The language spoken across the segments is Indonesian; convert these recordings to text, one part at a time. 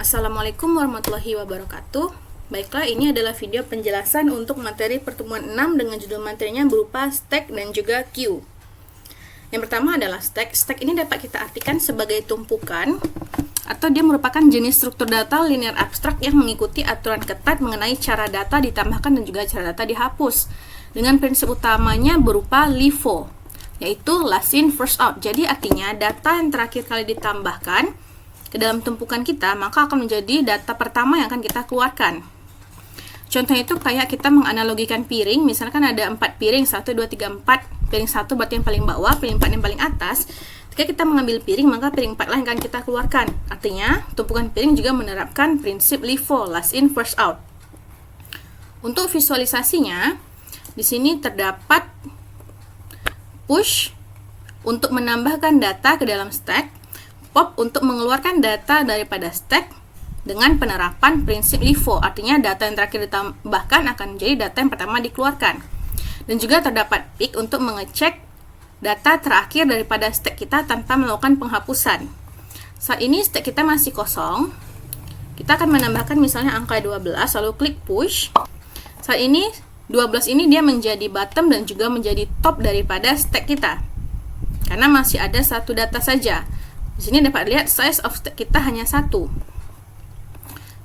Assalamualaikum warahmatullahi wabarakatuh. Baiklah, ini adalah video penjelasan untuk materi pertemuan 6 dengan judul materinya berupa stack dan juga queue. Yang pertama adalah stack. Stack ini dapat kita artikan sebagai tumpukan atau dia merupakan jenis struktur data linear abstrak yang mengikuti aturan ketat mengenai cara data ditambahkan dan juga cara data dihapus. Dengan prinsip utamanya berupa LIFO, yaitu last in first out. Jadi artinya data yang terakhir kali ditambahkan ke dalam tumpukan kita, maka akan menjadi data pertama yang akan kita keluarkan. Contohnya itu kayak kita menganalogikan piring, misalkan ada 4 piring, 1, 2, 3, 4. Piring 1 berarti yang paling bawah, piring 4 yang paling atas. Ketika kita mengambil piring, maka piring 4 lah yang akan kita keluarkan. Artinya, tumpukan piring juga menerapkan prinsip LIFO, last in first out. Untuk visualisasinya, di sini terdapat push untuk menambahkan data ke dalam stack, pop untuk mengeluarkan data daripada stack dengan penerapan prinsip LIFO. Artinya data yang terakhir ditambahkan akan menjadi data yang pertama dikeluarkan. Dan juga terdapat pick untuk mengecek data terakhir daripada stack kita tanpa melakukan penghapusan. Saat ini stack kita masih kosong. Kita akan menambahkan misalnya angka 12, lalu klik push. Saat ini 12 ini dia menjadi bottom dan juga menjadi top daripada stack kita, karena masih ada satu data saja. Di sini dapat lihat size of stack kita hanya 1.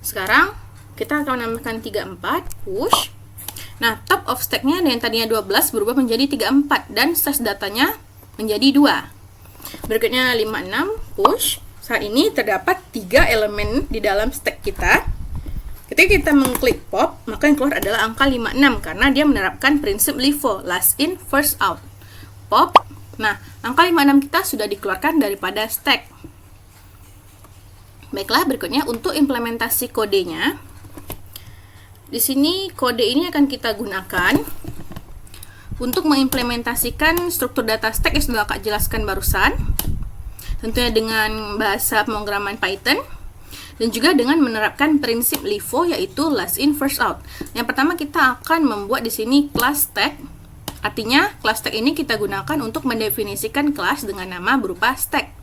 Sekarang kita akan menambahkan 34, push. Nah, top of stacknya yang tadinya 12 berubah menjadi 34 dan size datanya menjadi 2. Berikutnya 56, push. Saat ini terdapat 3 elemen di dalam stack kita. Ketika kita mengklik pop, maka yang keluar adalah angka 56 karena dia menerapkan prinsip LIFO, last in first out. Pop. Nah, angka 56 kita sudah dikeluarkan daripada stack. Baiklah, berikutnya untuk implementasi kodenya. Di sini kode ini akan kita gunakan untuk mengimplementasikan struktur data stack yang sudah Kak jelaskan barusan. Tentunya dengan bahasa pemrograman Python dan juga dengan menerapkan prinsip LIFO, yaitu last in first out. Yang pertama kita akan membuat di sini class stack. Artinya, class stack ini kita gunakan untuk mendefinisikan kelas dengan nama berupa stack.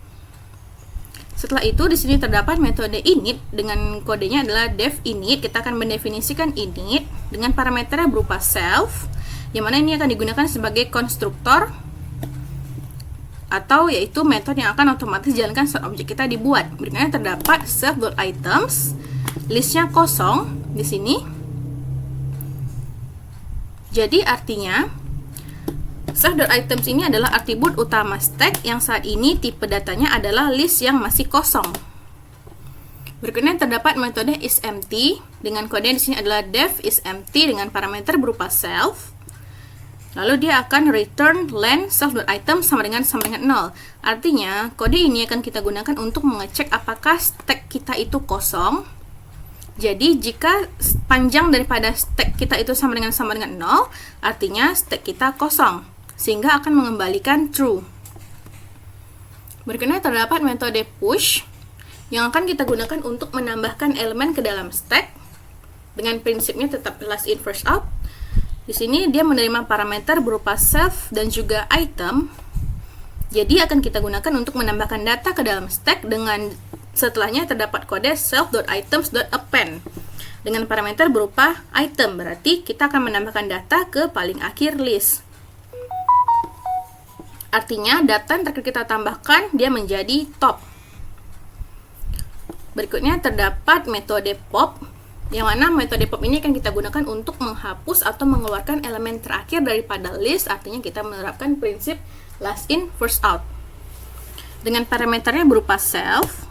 Setelah itu, di sini terdapat metode init dengan kodenya adalah def init. Kita akan mendefinisikan init dengan parameternya berupa self, yang mana ini akan digunakan sebagai konstruktor atau yaitu metode yang akan otomatis jalankan saat objek kita dibuat. Berikutnya terdapat self.items, listnya kosong di sini. Jadi artinya self.items ini adalah atribut utama stack yang saat ini tipe datanya adalah list yang masih kosong. Berikutnya terdapat metode isEmpty dengan kode di sini adalah def isEmpty dengan parameter berupa self. Lalu dia akan return len self.item sama dengan 0. Artinya kode ini akan kita gunakan untuk mengecek apakah stack kita itu kosong. Jadi jika panjang daripada stack kita itu sama dengan 0, artinya stack kita kosong, sehingga akan mengembalikan true. Berikutnya terdapat metode push yang akan kita gunakan untuk menambahkan elemen ke dalam stack dengan prinsipnya tetap last in first out. Di sini dia menerima parameter berupa self dan juga item. Jadi akan kita gunakan untuk menambahkan data ke dalam stack dengan setelahnya terdapat kode self.items.append dengan parameter berupa item. Berarti kita akan menambahkan data ke paling akhir list. Artinya data yang terakhir kita tambahkan dia menjadi top. Berikutnya terdapat metode pop, yang mana metode pop ini akan kita gunakan untuk menghapus atau mengeluarkan elemen terakhir daripada list. Artinya kita menerapkan prinsip last in first out dengan parameternya berupa self.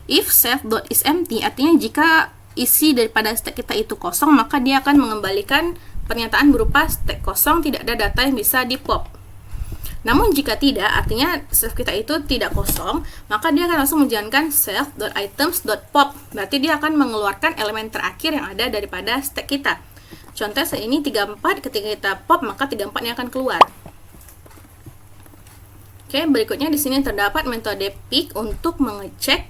If self.isEmpty, artinya jika isi daripada stack kita itu kosong, maka dia akan mengembalikan pernyataan berupa stack kosong, tidak ada data yang bisa di pop. Namun jika tidak, artinya self kita itu tidak kosong, maka dia akan langsung menjalankan self.items.pop. Berarti dia akan mengeluarkan elemen terakhir yang ada daripada stack kita. Contoh saat ini 34, ketika kita pop maka 34 nya akan keluar. Oke, berikutnya di sini terdapat metode pick untuk mengecek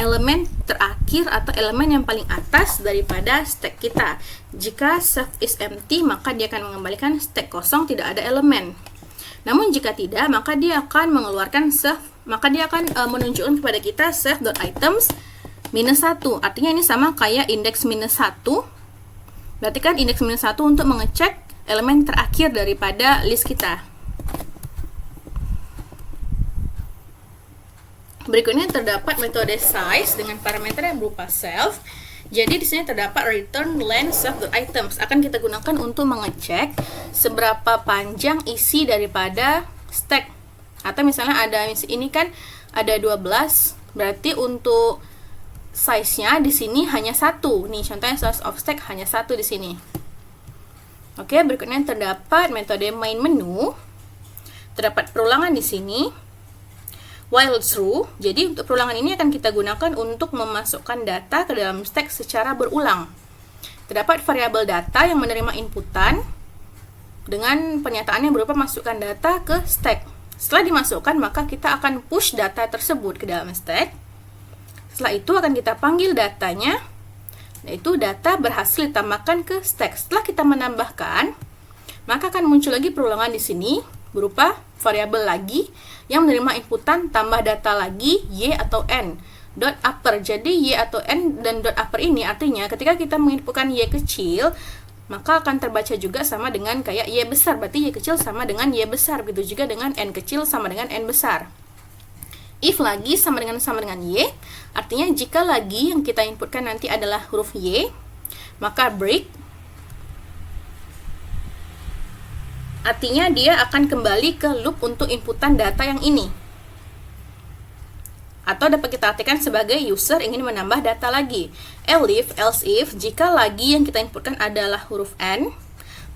elemen terakhir atau elemen yang paling atas daripada stack kita. Jika self is empty, maka dia akan mengembalikan stack kosong, tidak ada elemen. Namun jika tidak, maka dia akan mengeluarkan self maka dia akan menunjukkan kepada kita self.items -1. Artinya ini sama kayak indeks -1. Berarti kan indeks -1 untuk mengecek elemen terakhir daripada list kita. Berikutnya terdapat metode size dengan parameter yang berupa self. Jadi di sini terdapat return length self.items, akan kita gunakan untuk mengecek seberapa panjang isi daripada stack. Atau misalnya ada ini kan ada 12, berarti untuk size-nya di sini hanya 1. Nih contohnya size of stack hanya 1 di sini. Oke, berikutnya terdapat metode main menu. Terdapat perulangan di sini. While true, jadi untuk perulangan ini akan kita gunakan untuk memasukkan data ke dalam stack secara berulang. Terdapat variabel data yang menerima inputan dengan pernyataannya berupa masukkan data ke stack. Setelah dimasukkan, maka kita akan push data tersebut ke dalam stack. Setelah itu akan kita panggil datanya, yaitu data berhasil ditambahkan ke stack. Setelah kita menambahkan, maka akan muncul lagi perulangan di sini berupa variabel lagi yang menerima inputan tambah data lagi y atau n dot upper. Jadi y atau n dan dot upper ini artinya ketika kita menginputkan y kecil, maka akan terbaca juga sama dengan kayak y besar. Berarti y kecil sama dengan y besar. Begitu juga dengan n kecil sama dengan n besar. If lagi sama dengan y, artinya jika lagi yang kita inputkan nanti adalah huruf y, maka break artinya dia akan kembali ke loop untuk inputan data yang ini. Atau dapat kita artikan sebagai user ingin menambah data lagi. Else if, jika lagi yang kita inputkan adalah huruf n,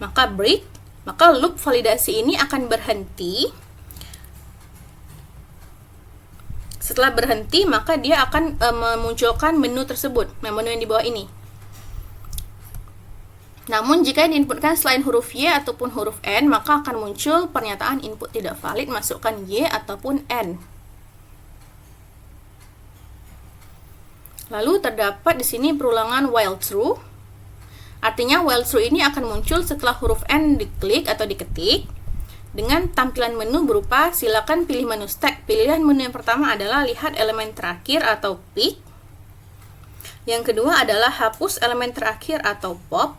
maka break, maka loop validasi ini akan berhenti. Setelah berhenti, maka dia akan memunculkan menu tersebut, menu yang di bawah ini. Namun jika diinputkan selain huruf Y ataupun huruf N, maka akan muncul pernyataan input tidak valid, masukkan Y ataupun N. Lalu terdapat di sini perulangan while true. Artinya while true ini akan muncul setelah huruf N diklik atau diketik dengan tampilan menu berupa silakan pilih menu stack. Pilihan menu yang pertama adalah lihat elemen terakhir atau pick. Yang kedua adalah hapus elemen terakhir atau pop.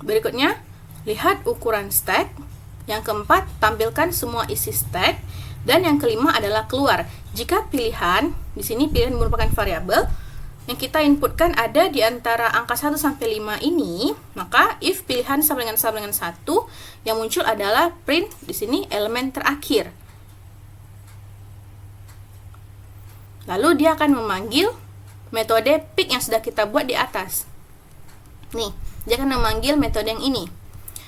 Berikutnya, lihat ukuran stack. Yang keempat, tampilkan semua isi stack. Dan yang kelima adalah keluar. Jika pilihan, di sini pilihan merupakan variabel yang kita inputkan ada di antara angka 1 sampai 5 ini, maka if pilihan sama dengan 1, yang muncul adalah print di sini elemen terakhir. Lalu dia akan memanggil metode pick yang sudah kita buat di atas. Nih, dia akan memanggil metode yang ini.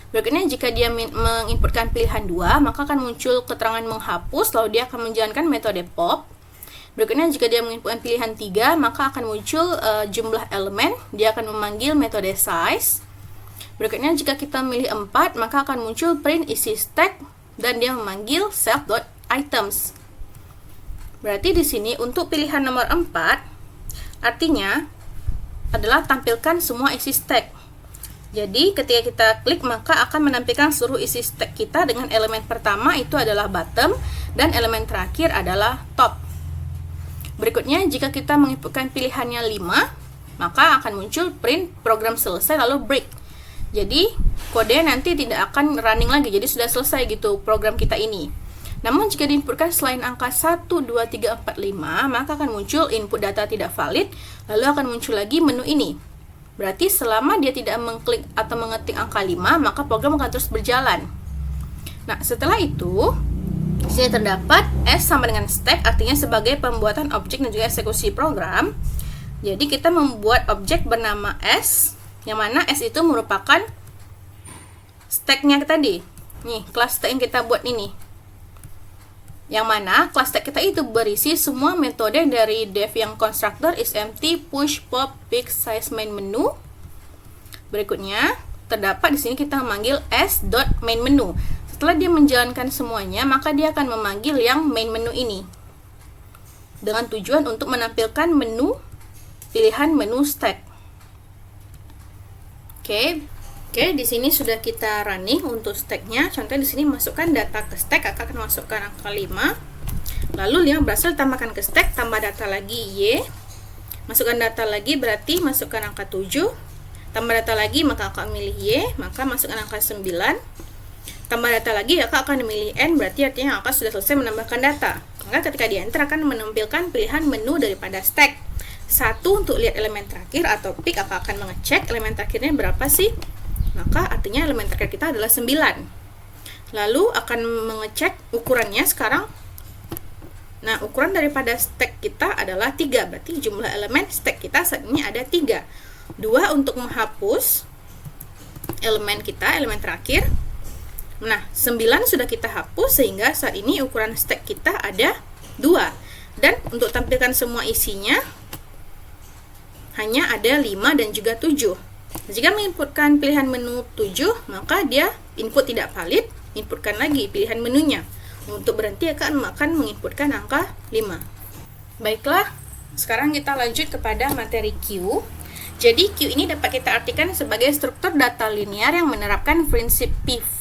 Berikutnya, jika dia menginputkan pilihan 2, maka akan muncul keterangan menghapus, lalu dia akan menjalankan metode pop. Berikutnya, jika dia menginputkan pilihan 3, maka akan muncul jumlah elemen, dia akan memanggil metode size. Berikutnya, jika kita memilih 4, maka akan muncul print isi stack, dan dia memanggil self.items. Berarti di sini untuk pilihan nomor 4, artinya adalah tampilkan semua isi stack. Jadi ketika kita klik maka akan menampilkan seluruh isi stack kita dengan elemen pertama itu adalah bottom dan elemen terakhir adalah top. Berikutnya jika kita menginputkan pilihannya 5, maka akan muncul print program selesai lalu break. Jadi kode nanti tidak akan running lagi, jadi sudah selesai gitu program kita ini. Namun jika diinputkan selain angka 1, 2, 3, 4, 5, maka akan muncul input data tidak valid, lalu akan muncul lagi menu ini. Berarti selama dia tidak mengklik atau mengetik angka 5, maka program akan terus berjalan. Nah, setelah itu, di sini terdapat S sama dengan stack, artinya sebagai pembuatan objek dan juga eksekusi program. Jadi kita membuat objek bernama S, yang mana S itu merupakan stacknya tadi. Nih, kelas stack yang kita buat ini. Yang mana kelas stack kita itu berisi semua metode dari dev yang constructor isEmpty, push, pop, pick, size, main menu. Berikutnya terdapat di sini kita memanggil s.mainMenu. Setelah dia menjalankan semuanya, maka dia akan memanggil yang main menu ini dengan tujuan untuk menampilkan menu pilihan menu stack. Oke. Oke, di sini sudah kita running untuk stacknya. Contohnya di sini masukkan data ke stack, kakak akan masukkan angka 5. Lalu 5 berhasil tambahkan ke stack, tambah data lagi Y. Masukkan data lagi berarti masukkan angka 7. Tambah data lagi maka kakak milih Y, maka masukkan angka 9. Tambah data lagi kakak akan memilih N, berarti artinya kakak sudah selesai menambahkan data. Maka ketika di enter akan menampilkan pilihan menu daripada stack. 1 untuk lihat elemen terakhir atau pick, kakak akan mengecek elemen terakhirnya berapa sih. Maka artinya elemen terakhir kita adalah 9. Lalu akan mengecek ukurannya sekarang. Nah, ukuran daripada stack kita adalah 3. Berarti jumlah elemen stack kita saat ini ada 3. 2 untuk menghapus elemen kita, elemen terakhir. Nah, 9 sudah kita hapus sehingga saat ini ukuran stack kita ada 2. Dan untuk tampilkan semua isinya hanya ada 5 dan juga 7. Jika menginputkan pilihan menu 7, maka dia input tidak valid, inputkan lagi pilihan menunya. Untuk berhenti akan menginputkan angka 5. Baiklah, sekarang kita lanjut kepada materi Q. Jadi Q ini dapat kita artikan sebagai struktur data linear yang menerapkan prinsip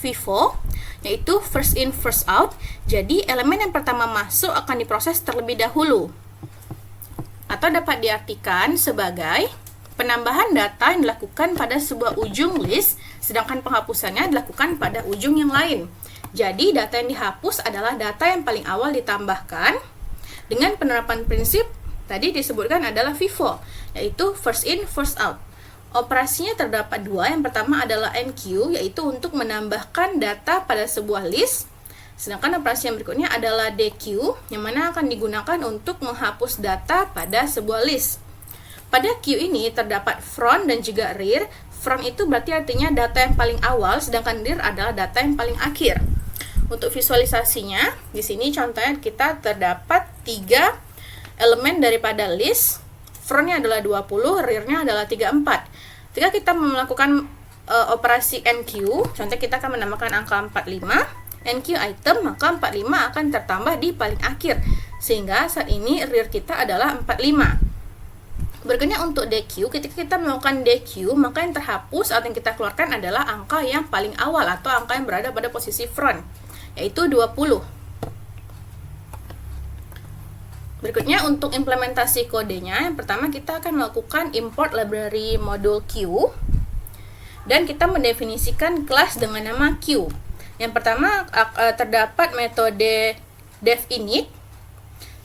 FIFO, yaitu first in first out. Jadi elemen yang pertama masuk akan diproses terlebih dahulu. Atau dapat diartikan sebagai penambahan data yang dilakukan pada sebuah ujung list, sedangkan penghapusannya dilakukan pada ujung yang lain. Jadi, data yang dihapus adalah data yang paling awal ditambahkan dengan penerapan prinsip tadi disebutkan adalah FIFO, yaitu first in, first out. Operasinya terdapat 2, yang pertama adalah NQ, yaitu untuk menambahkan data pada sebuah list, sedangkan operasi yang berikutnya adalah DQ, yang mana akan digunakan untuk menghapus data pada sebuah list. Pada Q ini terdapat front dan juga rear. Front itu berarti artinya data yang paling awal, sedangkan rear adalah data yang paling akhir. Untuk visualisasinya, di sini contohnya kita terdapat 3 elemen daripada list. Frontnya adalah 20, rearnya adalah 34. Ketika kita melakukan operasi NQ, contohnya kita akan menambahkan angka 45, NQ item, maka 45 akan tertambah di paling akhir. Sehingga saat ini rear kita adalah 45. Berikutnya untuk DQ, ketika kita melakukan DQ, maka yang terhapus atau yang kita keluarkan adalah angka yang paling awal atau angka yang berada pada posisi front, yaitu 20. Berikutnya untuk implementasi kodenya, yang pertama kita akan melakukan import library module Q, dan kita mendefinisikan kelas dengan nama Q. Yang pertama terdapat metode definite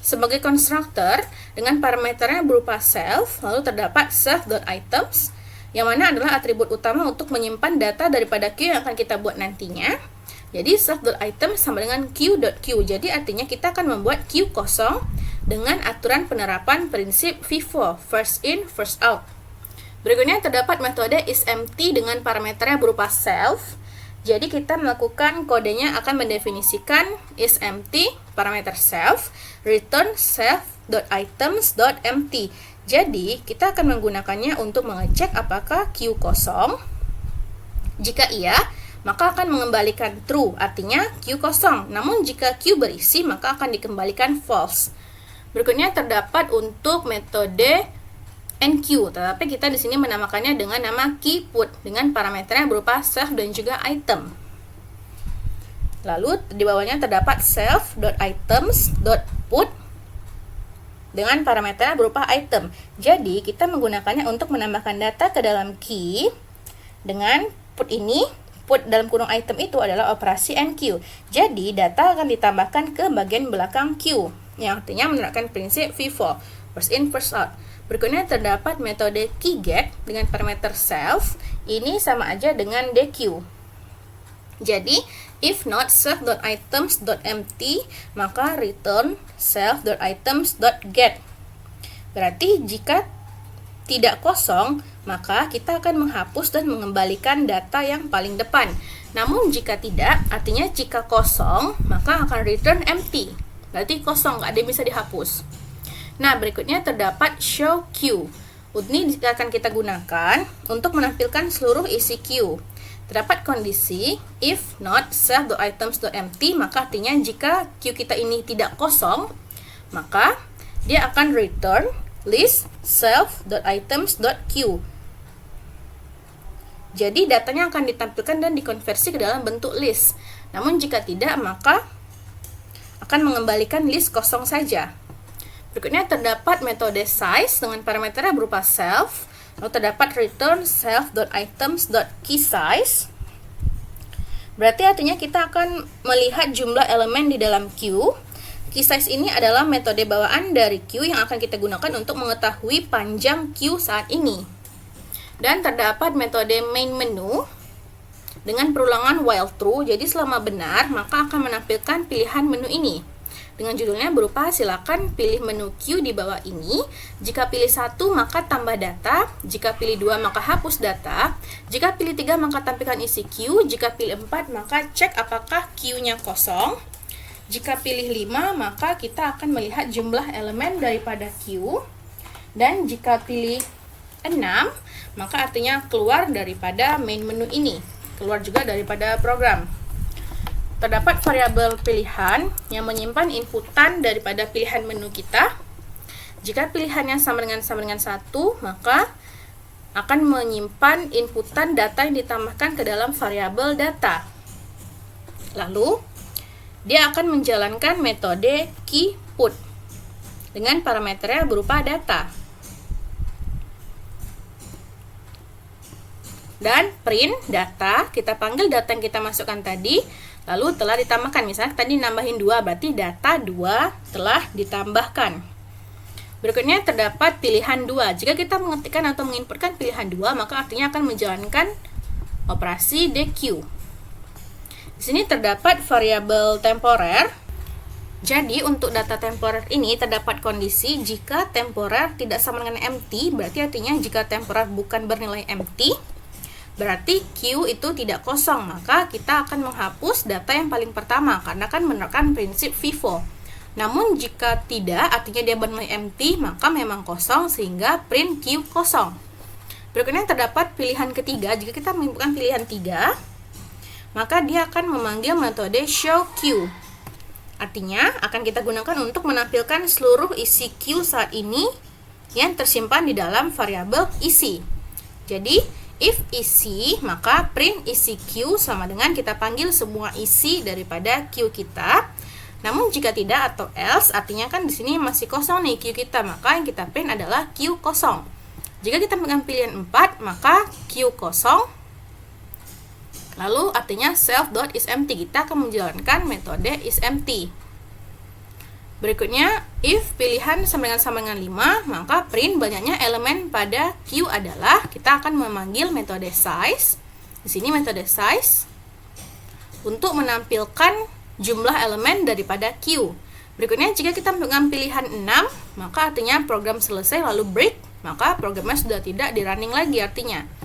sebagai konstruktor dengan parameternya berupa self, lalu terdapat self.items, yang mana adalah atribut utama untuk menyimpan data daripada Q yang akan kita buat nantinya. Jadi self.items sama dengan q.q, jadi artinya kita akan membuat Q kosong dengan aturan penerapan prinsip FIFO, first in, first out. Berikutnya terdapat metode isEmpty dengan parameternya berupa self. Jadi kita melakukan kodenya akan mendefinisikan isEmpty parameter self, return self.items.empty. Jadi kita akan menggunakannya untuk mengecek apakah Q kosong. Jika iya, maka akan mengembalikan true, artinya Q kosong. Namun jika Q berisi, maka akan dikembalikan false. Berikutnya terdapat untuk metode NQ, tetapi kita di sini menamakannya dengan nama keyPut dengan parameternya berupa self dan juga item. Lalu di bawahnya terdapat self.items.put dengan parameternya berupa item. Jadi kita menggunakannya untuk menambahkan data ke dalam key dengan put ini. Put dalam kurung item itu adalah operasi NQ. Jadi data akan ditambahkan ke bagian belakang Q, yang artinya menerapkan prinsip FIFO, first in, first out. Berikutnya terdapat metode keyGet dengan parameter self. Ini sama aja dengan DQ. Jadi, if not self.items.empty, maka return self.items.get. Berarti jika tidak kosong, maka kita akan menghapus dan mengembalikan data yang paling depan. Namun jika tidak, artinya jika kosong, maka akan return empty. Berarti kosong, nggak ada yang bisa dihapus. Nah, berikutnya terdapat show Q. Ini akan kita gunakan untuk menampilkan seluruh isi Q. Terdapat kondisi if not self.items.empty, maka artinya jika Q kita ini tidak kosong, maka dia akan return list self.items.q. Jadi datanya akan ditampilkan dan dikonversi ke dalam bentuk list. Namun jika tidak, maka akan mengembalikan list kosong saja. Berikutnya terdapat metode size dengan parameternya berupa self. Lalu terdapat return self.items.keysize. Berarti artinya kita akan melihat jumlah elemen di dalam queue. Keysize ini adalah metode bawaan dari queue yang akan kita gunakan untuk mengetahui panjang queue saat ini. Dan terdapat metode main menu dengan perulangan while true. Jadi selama benar, maka akan menampilkan pilihan menu ini. Dengan judulnya berupa silakan pilih menu queue di bawah ini. Jika pilih 1 maka tambah data, jika pilih 2 maka hapus data, jika pilih 3 maka tampilkan isi queue, jika pilih 4 maka cek apakah queue-nya kosong. Jika pilih 5, maka kita akan melihat jumlah elemen daripada queue. Dan jika pilih 6, maka artinya keluar daripada main menu ini, keluar juga daripada program. Terdapat variabel pilihan yang menyimpan inputan daripada pilihan menu kita. Jika pilihannya sama dengan 1, maka akan menyimpan inputan data yang ditambahkan ke dalam variabel data. Lalu dia akan menjalankan metode keyPut dengan parameternya berupa data. Dan print data, kita panggil data yang kita masukkan tadi, lalu telah ditambahkan. Misalnya tadi nambahin 2, berarti data 2 telah ditambahkan. Berikutnya terdapat pilihan 2. Jika kita mengetikkan atau menginputkan pilihan 2, maka artinya akan menjalankan operasi dequeue. Di sini terdapat variabel temporer. Jadi untuk data temporer ini terdapat kondisi jika temporer tidak sama dengan empty, berarti artinya jika temporer bukan bernilai empty, berarti queue itu tidak kosong, maka kita akan menghapus data yang paling pertama karena kan menerapkan prinsip FIFO. Namun jika tidak, artinya dia bernilai empty, maka memang kosong sehingga print queue kosong. Berikutnya terdapat pilihan ketiga. Jika kita menginputkan pilihan 3, maka dia akan memanggil metode show queue. Artinya akan kita gunakan untuk menampilkan seluruh isi queue saat ini yang tersimpan di dalam variabel isi. Jadi if isi, maka print isi queue sama dengan kita panggil semua isi daripada queue kita. Namun jika tidak atau else, artinya kan di sini masih kosong nih queue kita, maka yang kita print adalah queue kosong. Jika kita mengambil pilihan 4, maka queue kosong. Lalu artinya self.isEmpty, kita akan menjalankan metode isEmpty. Berikutnya, if pilihan sama dengan 5, maka print banyaknya elemen pada queue adalah, kita akan memanggil metode size. Di sini metode size untuk menampilkan jumlah elemen daripada queue. Berikutnya, jika kita mengambil pilihan 6, maka artinya program selesai lalu break, maka programnya sudah tidak di running lagi artinya.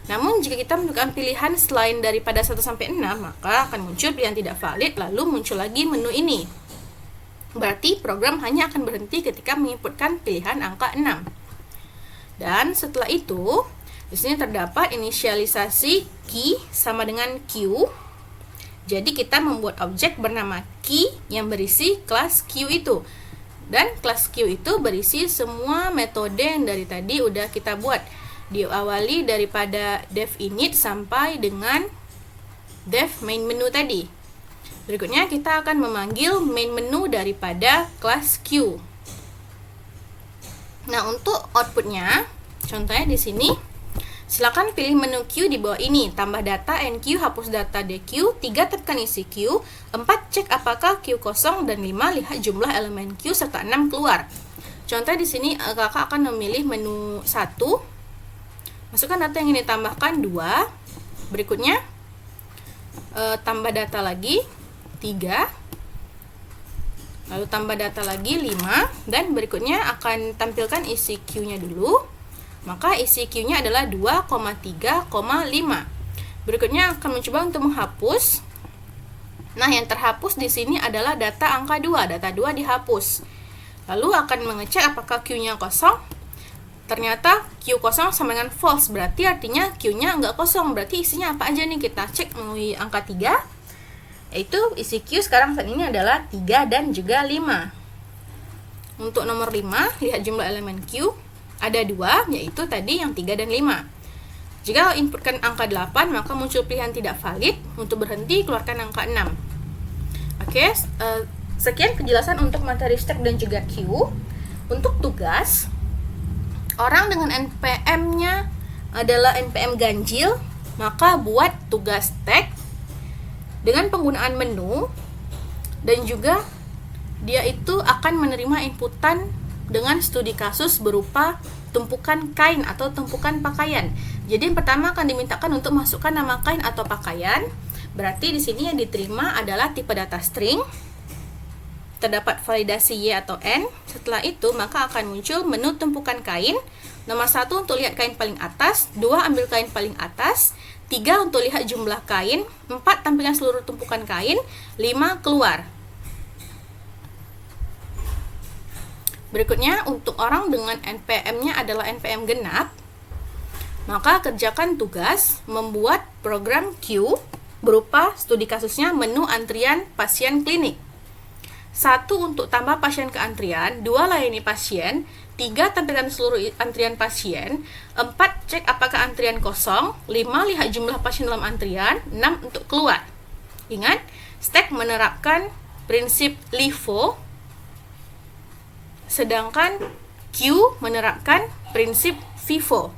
Namun jika kita menentukan pilihan selain daripada 1 sampai 6, maka akan muncul pilihan tidak valid, lalu muncul lagi menu ini. Berarti program hanya akan berhenti ketika menginputkan pilihan angka 6. Dan setelah itu, di sini terdapat inisialisasi key sama dengan queue. Jadi kita membuat objek bernama key yang berisi kelas queue itu. Dan kelas queue itu berisi semua metode yang dari tadi udah kita buat. Diawali daripada dev init sampai dengan dev main menu tadi. Berikutnya kita akan memanggil main menu daripada kelas queue. Nah, untuk outputnya, contohnya di sini, silakan pilih menu queue di bawah ini, tambah data enqueue, hapus data dequeue, 3 tekan isi queue, 4 cek apakah queue kosong, dan 5 lihat jumlah elemen queue serta 6 keluar. Contohnya di sini kakak akan memilih menu 1. Masukkan data yang ini tambahkan 2. Berikutnya tambah data lagi 3. Lalu tambah data lagi 5. Dan berikutnya akan tampilkan isi queue-nya dulu. Maka isi queue-nya adalah 2,3,5. Berikutnya akan mencoba untuk menghapus. Nah, yang terhapus di sini adalah data angka 2. Data 2 dihapus. Lalu akan mengecek apakah queue-nya kosong. Ternyata queue kosong sama dengan false, berarti artinya queue-nya nggak kosong, berarti isinya apa aja nih, kita cek melalui angka 3, yaitu isi queue sekarang saat ini adalah 3 dan juga 5. Untuk nomor 5, lihat jumlah elemen queue, ada 2, yaitu tadi yang 3 dan 5. Jika inputkan angka 8, maka muncul pilihan tidak valid. Untuk berhenti, keluarkan angka 6. Oke, sekian penjelasan untuk materi stack dan juga queue. Untuk tugas, orang dengan NPM-nya adalah NPM ganjil, maka buat tugas stack dengan penggunaan menu, dan juga dia itu akan menerima inputan dengan studi kasus berupa tumpukan kain atau tumpukan pakaian. Jadi yang pertama akan dimintakan untuk masukkan nama kain atau pakaian. Berarti di sini yang diterima adalah tipe data string. Terdapat validasi Y atau N. Setelah itu maka akan muncul menu tumpukan kain. Nomor 1 untuk lihat kain paling atas, 2 ambil kain paling atas, 3 untuk lihat jumlah kain, 4 tampilkan seluruh tumpukan kain, 5 keluar. Berikutnya untuk orang dengan NPM-nya adalah NPM genap, maka kerjakan tugas membuat program queue berupa studi kasusnya menu antrian pasien klinik. 1 untuk tambah pasien ke antrian, 2 layani pasien, 3 tampilkan seluruh antrian pasien, 4 cek apakah antrian kosong, 5 lihat jumlah pasien dalam antrian, 6 untuk keluar. Ingat, stack menerapkan prinsip LIFO, sedangkan queue menerapkan prinsip FIFO.